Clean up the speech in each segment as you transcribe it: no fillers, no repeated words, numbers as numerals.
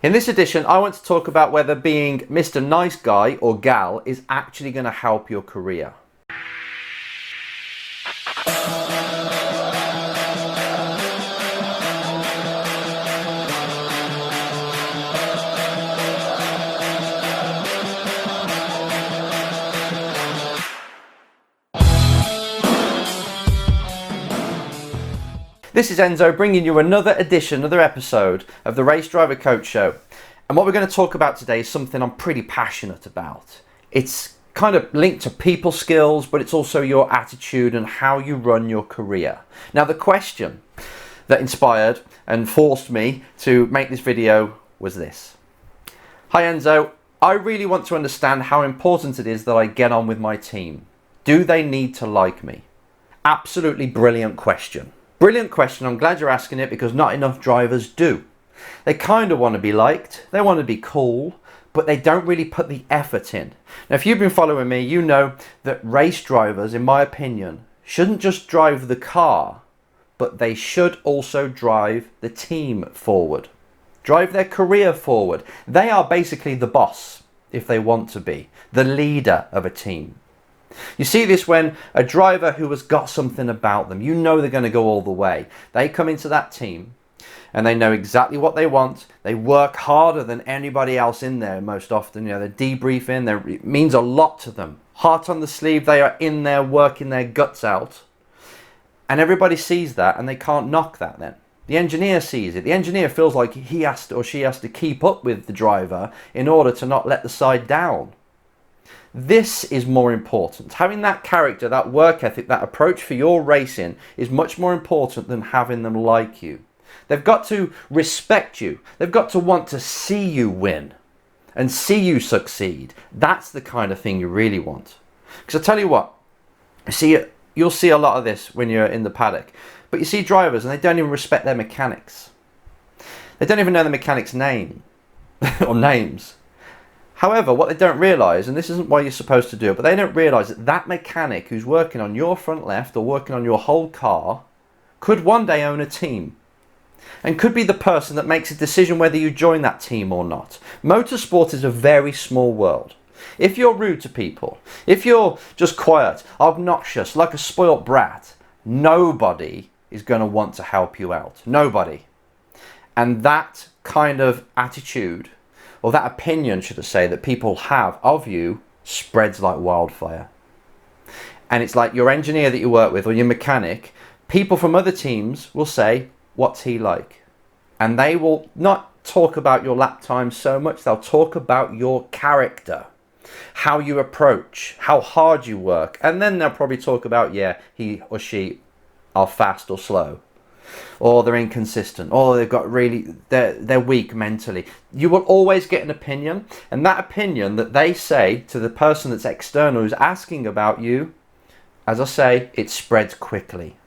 In this edition, I want to talk about whether being Mr. Nice Guy or Gal is actually going to help your career. This is Enzo bringing you another episode of the Race Driver Coach Show. And what we're going to talk about today is something I'm pretty passionate about. It's kind of linked to people skills, but it's also your attitude and how you run your career. Now, the question that inspired and forced me to make this video was this. Hi Enzo, I really want to understand how important it is that I get on with my team. Do they need to like me? Absolutely brilliant question. Brilliant question. I'm glad you're asking it because not enough drivers do. They kind of want to be liked, they want to be cool, but they don't really put the effort in. Now, if you've been following me, you know that race drivers, in my opinion, shouldn't just drive the car, but they should also drive the team forward, drive their career forward. They are basically the boss, if they want to be, the leader of a team. You see this when a driver who has got something about them, you know they're going to go all the way. They come into that team and they know exactly what they want. They work harder than anybody else in there most often. You know, they're debriefing, it means a lot to them. Heart on the sleeve, they are in there working their guts out. And everybody sees that and they can't knock that then. The engineer sees it. The engineer feels like he has to, or she has to keep up with the driver in order to not let the side down. This is more important. Having that character, that work ethic, that approach for your racing is much more important than having them like you. They've got to respect you. They've got to want to see you win and see you succeed. That's the kind of thing you really want. Because I tell you what, you'll see a lot of this when you're in the paddock. But you see drivers and they don't even respect their mechanics. They don't even know the mechanic's name or names. However, what they don't realise, and this isn't why you're supposed to do it, but they don't realise that that mechanic who's working on your front left or working on your whole car could one day own a team and could be the person that makes a decision whether you join that team or not. Motorsport is a very small world. If you're rude to people, if you're just quiet, obnoxious, like a spoilt brat, nobody is going to want to help you out. Nobody. And that kind of attitude, or that opinion, should I say, that people have of you spreads like wildfire. And it's like your engineer that you work with or your mechanic, people from other teams will say, what's he like? And they will not talk about your lap time so much, they'll talk about your character, how you approach, how hard you work. And then they'll probably talk about, yeah, he or she are fast or slow, or they're inconsistent, or they've got they're weak mentally. You will always get an opinion, and that opinion that they say to the person that's external who's asking about you, as I say, it spreads quickly.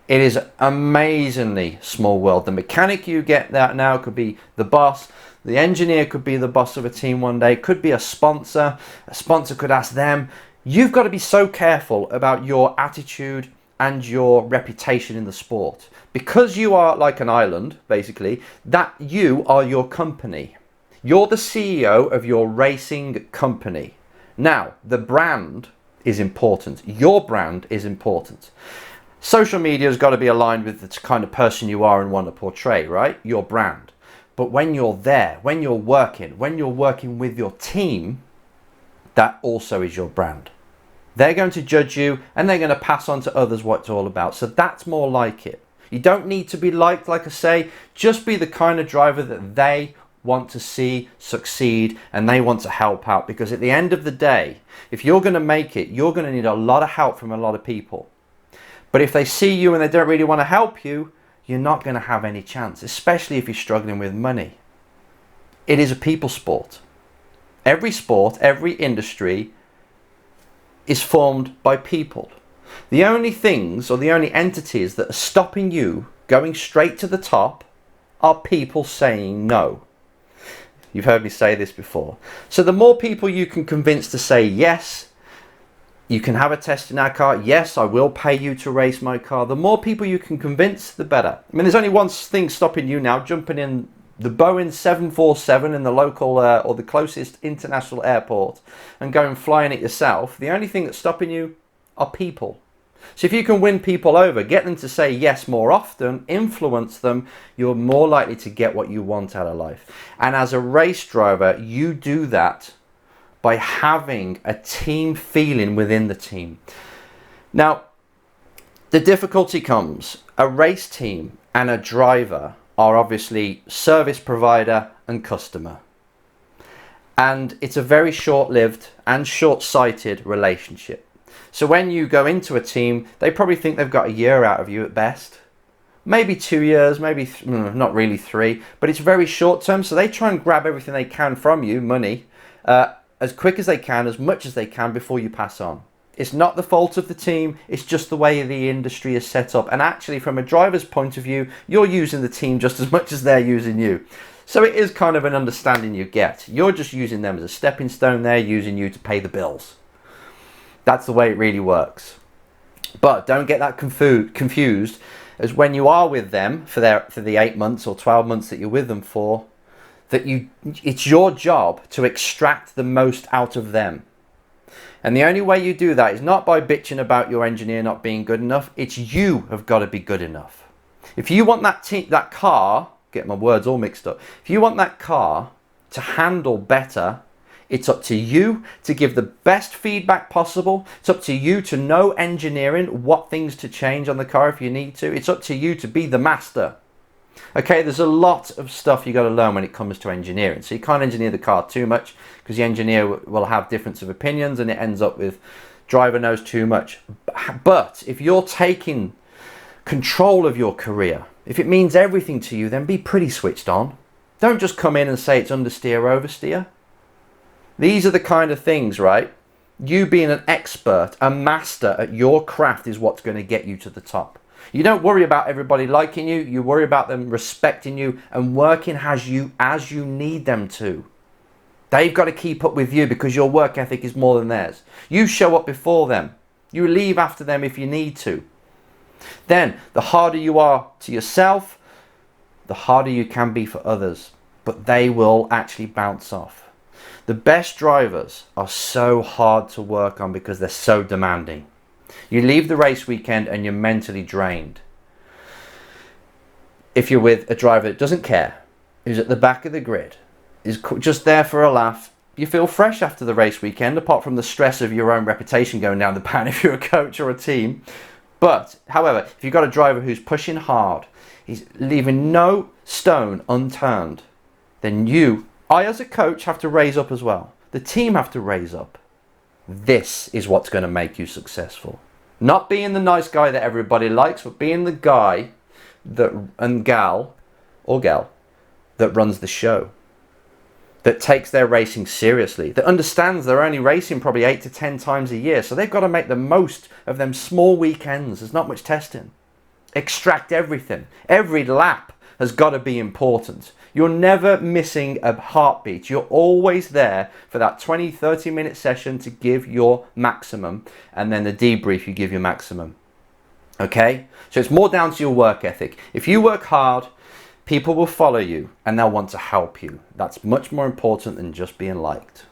It is amazingly small world. The mechanic you get that now could be the boss. The engineer could be the boss of a team one day. It could be a sponsor. A sponsor could ask them. You've got to be so careful about your attitude and your reputation in the sport, because you are like an island, basically, that you are your company. You're the CEO of your racing company. Now, the brand is important. Your brand is important. Social media has got to be aligned with the kind of person you are and want to portray, right? Your brand. But when you're there, when you're working with your team, that also is your brand. They're going to judge you and they're going to pass on to others what it's all about. So that's more like it. You don't need to be liked, like I say. Just be the kind of driver that they want to see succeed and they want to help out. Because at the end of the day, if you're going to make it, you're going to need a lot of help from a lot of people. But if they see you and they don't really want to help you, you're not going to have any chance, especially if you're struggling with money. It is a people sport. Every sport, every industry is formed by people. The only things or the only entities that are stopping you going straight to the top are people saying no. You've heard me say this before. So the more people you can convince to say yes, you can have a test in our car, yes, I will pay you to race my car, the more people you can convince, the better. I mean, there's only one thing stopping you now jumping in the Boeing 747 in the local or the closest international airport and go and fly in it yourself, the only thing that's stopping you are people. So if you can win people over, get them to say yes more often, influence them, you're more likely to get what you want out of life. And as a race driver, you do that by having a team feeling within the team. Now, the difficulty comes, a race team and a driver are obviously service provider and customer. And it's a very short-lived and short-sighted relationship. So when you go into a team, they probably think they've got a year out of you at best. Maybe 2 years, maybe not really 3, but it's very short term. So they try and grab everything they can from you, money, as quick as they can, as much as they can before you pass on. It's not the fault of the team, it's just the way the industry is set up. And actually, from a driver's point of view, you're using the team just as much as they're using you. So it is kind of an understanding you get. You're just using them as a stepping stone, they're using you to pay the bills. That's the way it really works. But don't get that confused, as when you are with them for the 8 months or 12 months that you're with them for, that it's your job to extract the most out of them. And the only way you do that is not by bitching about your engineer not being good enough. It's you have got to be good enough. If you want that car, get my words all mixed up. If you want that car to handle better, it's up to you to give the best feedback possible. It's up to you to know engineering, what things to change on the car if you need to. It's up to you to be the master. Okay, there's a lot of stuff you got to learn when it comes to engineering. So you can't engineer the car too much, because the engineer will have difference of opinions and it ends up with driver knows too much. But if you're taking control of your career, if it means everything to you, then be pretty switched on. Don't just come in and say it's understeer, oversteer. These are the kind of things, right? You being an expert, a master at your craft is what's going to get you to the top. You don't worry about everybody liking you. You worry about them respecting you and working as you need them to. They've got to keep up with you because your work ethic is more than theirs. You show up before them. You leave after them if you need to. Then, the harder you are to yourself, the harder you can be for others. But they will actually bounce off. The best drivers are so hard to work on because they're so demanding. You leave the race weekend and you're mentally drained. If you're with a driver that doesn't care, who's at the back of the grid, is just there for a laugh, you feel fresh after the race weekend, apart from the stress of your own reputation going down the pan if you're a coach or a team. But, however, if you've got a driver who's pushing hard, he's leaving no stone unturned, then I as a coach have to raise up as well. The team have to raise up. This is what's going to make you successful. Not being the nice guy that everybody likes, but being the guy and gal that runs the show. That takes their racing seriously. That understands they're only racing probably 8 to 10 times a year. So they've got to make the most of them small weekends. There's not much testing. Extract everything. Every lap has got to be important. You're never missing a heartbeat. You're always there for that 20, 30-minute session to give your maximum, and then the debrief you give your maximum. Okay? So it's more down to your work ethic. If you work hard, people will follow you and they'll want to help you. That's much more important than just being liked.